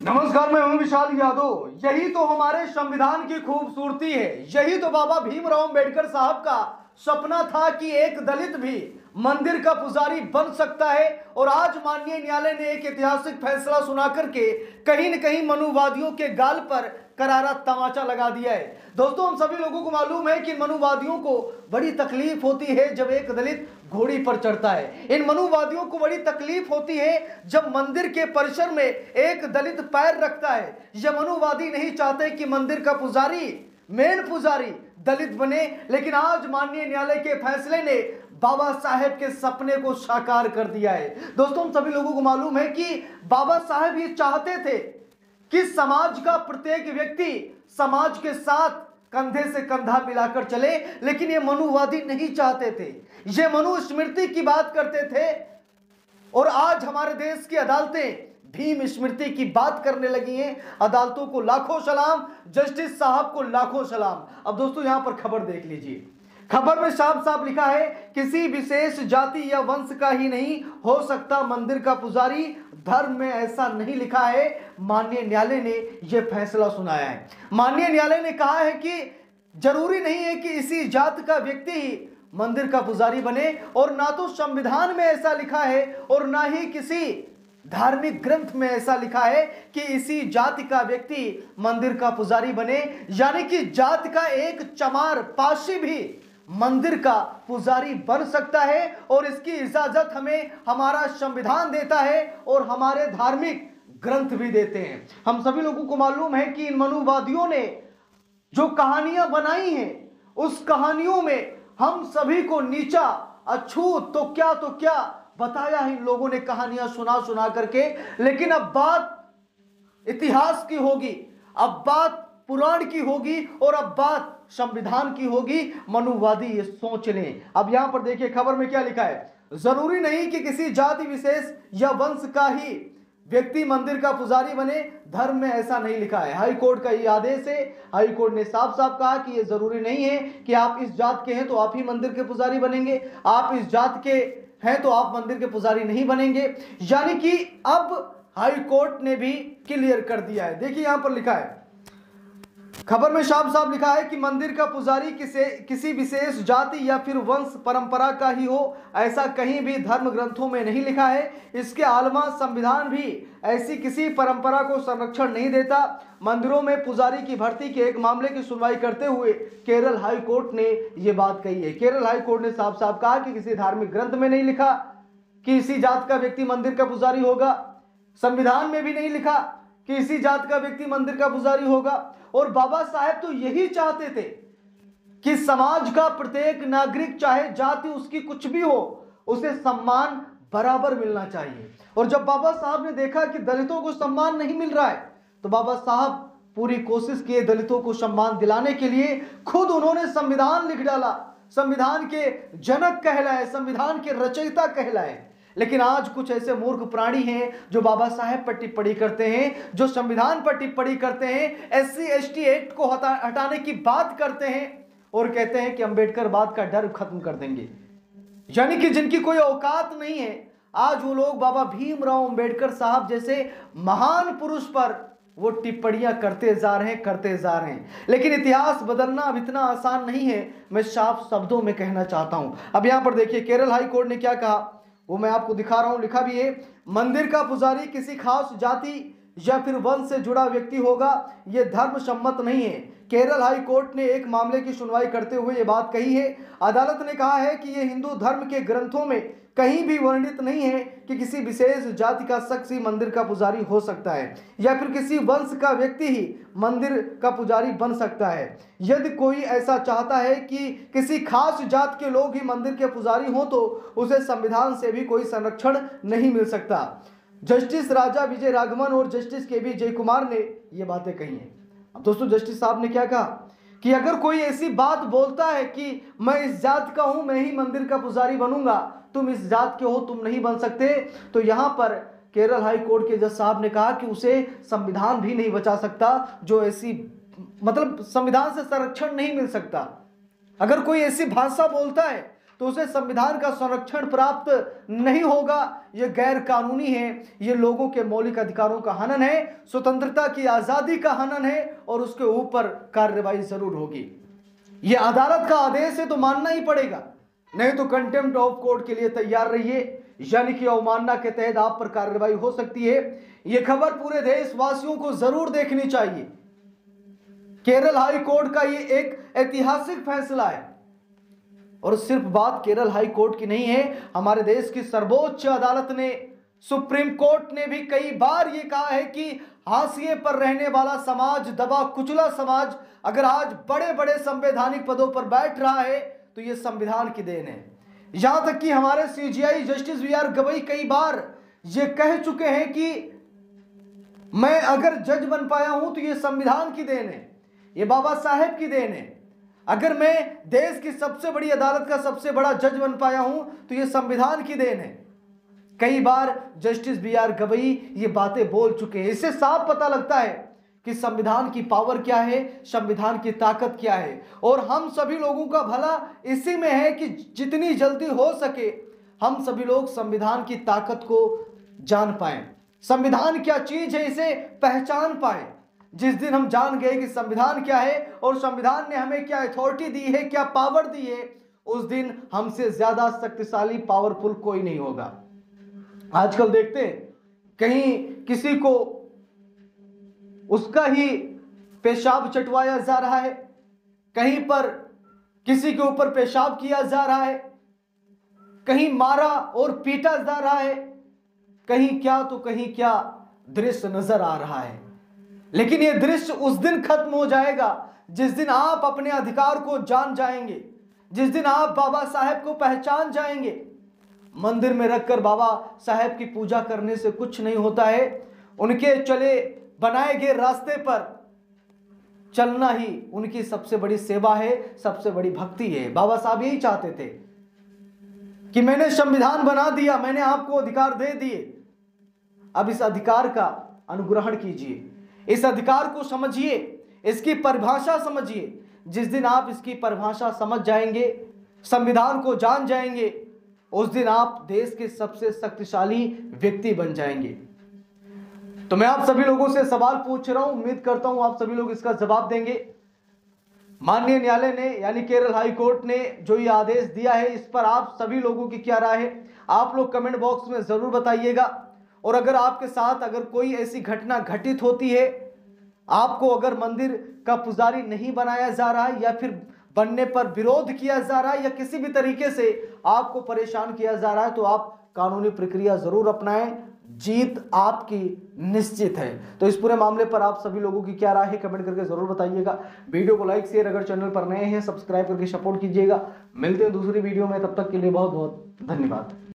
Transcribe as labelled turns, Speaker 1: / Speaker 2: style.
Speaker 1: नमस्कार, मैं हूं विशाल यादव। यही तो हमारे संविधान की खूबसूरती है। यही तो बाबा भीमराव अंबेडकर साहब का सपना था कि एक दलित भी मंदिर का पुजारी बन सकता है। और आज माननीय न्यायालय ने एक ऐतिहासिक फैसला सुना करके कहीं न कहीं मनुवादियों के गाल पर करारा तमाचा लगा दिया है। दोस्तों, हम सभी लोगों को मालूम है कि मनुवादियों को बड़ी तकलीफ होती है जब एक दलित घोड़ी पर चढ़ता है। इन मनुवादियों को बड़ी तकलीफ होती है जब मंदिर के परिसर में एक दलित पैर रखता है। यह मनुवादी नहीं चाहते कि मंदिर का पुजारी, मेन पुजारी दलित बने। लेकिन आज माननीय न्यायालय के फैसले ने बाबा साहेब के सपने को साकार कर दिया है। दोस्तों, हम सभी लोगों को मालूम है कि बाबा साहेब ये चाहते थे कि समाज का प्रत्येक व्यक्ति समाज के साथ कंधे से कंधा मिलाकर चले, लेकिन ये मनुवादी नहीं चाहते थे। ये मनुस्मृति की बात करते थे। और आज हमारे देश की अदालतें भीम स्मृति की बात करने लगी हैं। अदालतों को लाखों सलाम, जस्टिस साहब को लाखों सलाम। अब दोस्तों, यहां पर खबर देख लीजिए। खबर में साफ साफ लिखा है, किसी विशेष जाति या वंश का ही नहीं हो सकता मंदिर का पुजारी। धर्म में ऐसा नहीं लिखा है। माननीय न्यायालय ने यह फैसला सुनाया है। माननीय न्यायालय ने कहा है कि जरूरी नहीं है कि इसी जात का व्यक्ति ही मंदिर का पुजारी बने। और ना तो संविधान में ऐसा लिखा है और ना ही किसी धार्मिक ग्रंथ में ऐसा लिखा है कि इसी जाति का व्यक्ति मंदिर का पुजारी बने। यानी कि जात का एक चमार पाशी भी मंदिर का पुजारी बन सकता है। और इसकी इजाजत हमें हमारा संविधान देता है और हमारे धार्मिक ग्रंथ भी देते हैं। हम सभी लोगों को मालूम है कि इन मनुवादियों ने जो कहानियां बनाई हैं, उस कहानियों में हम सभी को नीचा अछूत तो क्या बताया इन लोगों ने कहानियां सुना सुना करके। लेकिन अब बात इतिहास की होगी, अब बात पुराण की होगी और अब बात संविधान की होगी। मनुवादी ये सोच लें। अब यहां पर देखिए खबर में क्या लिखा है, जरूरी नहीं कि किसी जाति विशेष या वंश का ही व्यक्ति मंदिर का पुजारी बने। धर्म में ऐसा नहीं लिखा है। हाई कोर्ट का ये आदेश है। हाई कोर्ट ने साफ साफ कहा कि ये जरूरी नहीं है कि आप इस जात के हैं तो आप ही मंदिर के पुजारी बनेंगे, आप इस जात के हैं तो आप मंदिर के पुजारी नहीं बनेंगे। यानी कि अब हाई कोर्ट ने भी क्लियर कर दिया है। देखिए यहां पर लिखा है, खबर में साफ साफ लिखा है कि मंदिर का पुजारी किसी विशेष जाति या फिर वंश परंपरा का ही हो, ऐसा कहीं भी धर्म ग्रंथों में नहीं लिखा है। इसके अलावा संविधान भी ऐसी किसी परंपरा को संरक्षण नहीं देता। मंदिरों में पुजारी की भर्ती के एक मामले की सुनवाई करते हुए केरल हाई कोर्ट ने यह बात कही है। केरल हाई कोर्ट ने साफ साफ कहा कि किसी धार्मिक ग्रंथ में नहीं लिखा कि इसी जात का व्यक्ति मंदिर का पुजारी होगा। संविधान में भी नहीं लिखा कि इसी जात का व्यक्ति मंदिर का पुजारी होगा। और बाबा साहेब तो यही चाहते थे कि समाज का प्रत्येक नागरिक, चाहे जाति उसकी कुछ भी हो, उसे सम्मान बराबर मिलना चाहिए। और जब बाबा साहब ने देखा कि दलितों को सम्मान नहीं मिल रहा है, तो बाबा साहब पूरी कोशिश किए दलितों को सम्मान दिलाने के लिए। खुद उन्होंने संविधान लिख डाला, संविधान के जनक कहलाए, संविधान के रचयिता कहलाए। लेकिन आज कुछ ऐसे मूर्ख प्राणी हैं जो बाबा साहेब पर टिप्पणी करते हैं, जो संविधान पर टिप्पणी करते हैं, SC ST एक्ट को हटाने की बात करते हैं और कहते हैं कि अंबेडकर बाद का डर खत्म कर देंगे। यानी कि जिनकी कोई औकात नहीं है, आज वो लोग बाबा भीमराव अंबेडकर साहब जैसे महान पुरुष पर वो टिप्पणियां करते जा रहे हैं। लेकिन इतिहास बदलना अब इतना आसान नहीं है, मैं साफ शब्दों में कहना चाहता हूं। अब यहां पर देखिए केरल हाई कोर्ट ने क्या कहा, वो मैं आपको दिखा रहा हूं। लिखा भी है, मंदिर का पुजारी किसी खास जाति या फिर वंश से जुड़ा व्यक्ति होगा, यह धर्म सम्मत नहीं है। केरल हाई कोर्ट ने एक मामले की सुनवाई करते हुए यह बात कही है। अदालत ने कहा है कि यह हिंदू धर्म के ग्रंथों में कहीं भी वर्णित नहीं है कि किसी विशेष जाति का शख्स ही मंदिर का पुजारी हो सकता है या फिर किसी वंश का व्यक्ति ही मंदिर का पुजारी बन सकता है। यदि कोई ऐसा चाहता है कि किसी खास जात के लोग ही मंदिर के पुजारी हों, तो उसे संविधान से भी कोई संरक्षण नहीं मिल सकता। जस्टिस राजा विजय राघवन और जस्टिस KV जयकुमार ने ये बातें कही हैं। अब दोस्तों, जस्टिस साहब ने क्या कहा कि अगर कोई ऐसी बात बोलता है कि मैं इस जात का हूं, मैं ही मंदिर का पुजारी बनूंगा, तुम इस जात के हो, तुम नहीं बन सकते, तो यहां पर केरल हाई कोर्ट के जज साहब ने कहा कि उसे संविधान भी नहीं बचा सकता, जो ऐसी मतलब संविधान से संरक्षण नहीं मिल सकता। अगर कोई ऐसी भाषा बोलता है तो उसे संविधान का संरक्षण प्राप्त नहीं होगा। यह गैर कानूनी है, यह लोगों के मौलिक अधिकारों का हनन है, स्वतंत्रता की आजादी का हनन है और उसके ऊपर कार्रवाई जरूर होगी। यह अदालत का आदेश है तो मानना ही पड़ेगा, नहीं तो कंटेम्प्ट ऑफ कोर्ट के लिए तैयार रहिए, यानी कि अवमानना के तहत आप पर कार्रवाई हो सकती है। यह खबर पूरे देशवासियों को जरूर देखनी चाहिए। केरल हाई कोर्ट का यह एक ऐतिहासिक फैसला है और सिर्फ बात केरल हाई कोर्ट की नहीं है, हमारे देश की सर्वोच्च अदालत ने, सुप्रीम कोर्ट ने भी कई बार यह कहा है कि हाशिए पर रहने वाला समाज, दबा कुचला समाज अगर आज बड़े बड़े संवैधानिक पदों पर बैठ रहा है तो यह संविधान की देन है। यहां तक कि हमारे सीजेआई जस्टिस वी.आर. गवई कई बार यह कह चुके हैं कि मैं अगर जज बन पाया हूं तो यह संविधान की देन है, यह बाबा साहेब की देन है। अगर मैं देश की सबसे बड़ी अदालत का सबसे बड़ा जज बन पाया हूं तो यह संविधान की देन है। कई बार जस्टिस वी.आर. गवई ये बातें बोल चुके हैं। इससे साफ पता लगता है कि संविधान की पावर क्या है, संविधान की ताकत क्या है, और हम सभी लोगों का भला इसी में है कि जितनी जल्दी हो सके हम सभी लोग संविधान की ताकत को जान पाएं, संविधान क्या चीज है इसे पहचान पाएं। जिस दिन हम जान गए कि संविधान क्या है और संविधान ने हमें क्या अथॉरिटी दी है, क्या पावर दी है, उस दिन हमसे ज्यादा शक्तिशाली पावरफुल कोई नहीं होगा। आजकल देखते हैं कहीं किसी को उसका ही पेशाब चटवाया जा रहा है, कहीं पर किसी के ऊपर पेशाब किया जा रहा है, कहीं मारा और पीटा जा रहा है, कहीं क्या तो कहीं क्या दृश्य नजर आ रहा है। लेकिन यह दृश्य उस दिन खत्म हो जाएगा जिस दिन आप अपने अधिकार को जान जाएंगे, जिस दिन आप बाबा साहेब को पहचान जाएंगे। मंदिर में रखकर बाबा साहेब की पूजा करने से कुछ नहीं होता है, उनके चले बनाए गए रास्ते पर चलना ही उनकी सबसे बड़ी सेवा है, सबसे बड़ी भक्ति है। बाबा साहब यही चाहते थे कि मैंने संविधान बना दिया, मैंने आपको अधिकार दे दिए, अब इस अधिकार का अनुग्रहण कीजिए, इस अधिकार को समझिए, इसकी परिभाषा समझिए। जिस दिन आप इसकी परिभाषा समझ जाएंगे, संविधान को जान जाएंगे, उस दिन आप देश के सबसे शक्तिशाली व्यक्ति बन जाएंगे। तो मैं आप सभी लोगों से सवाल पूछ रहा हूं, उम्मीद करता हूं आप सभी लोग इसका जवाब देंगे। माननीय न्यायालय ने यानी केरल हाई कोर्ट ने जो ये आदेश दिया है, इस पर आप सभी लोगों की क्या राय है, आप लोग कमेंट बॉक्स में जरूर बताइएगा। और अगर आपके साथ अगर कोई ऐसी घटना घटित होती है, आपको अगर मंदिर का पुजारी नहीं बनाया जा रहा है या फिर बनने पर विरोध किया जा रहा है या किसी भी तरीके से आपको परेशान किया जा रहा है, तो आप कानूनी प्रक्रिया जरूर अपनाएं, जीत आपकी निश्चित है। तो इस पूरे मामले पर आप सभी लोगों की क्या राय है कमेंट करके जरूर बताइएगा। वीडियो को लाइक शेयर, अगर चैनल पर नए हैं सब्सक्राइब करके सपोर्ट कीजिएगा। मिलते हैं दूसरी वीडियो में, तब तक के लिए बहुत बहुत धन्यवाद।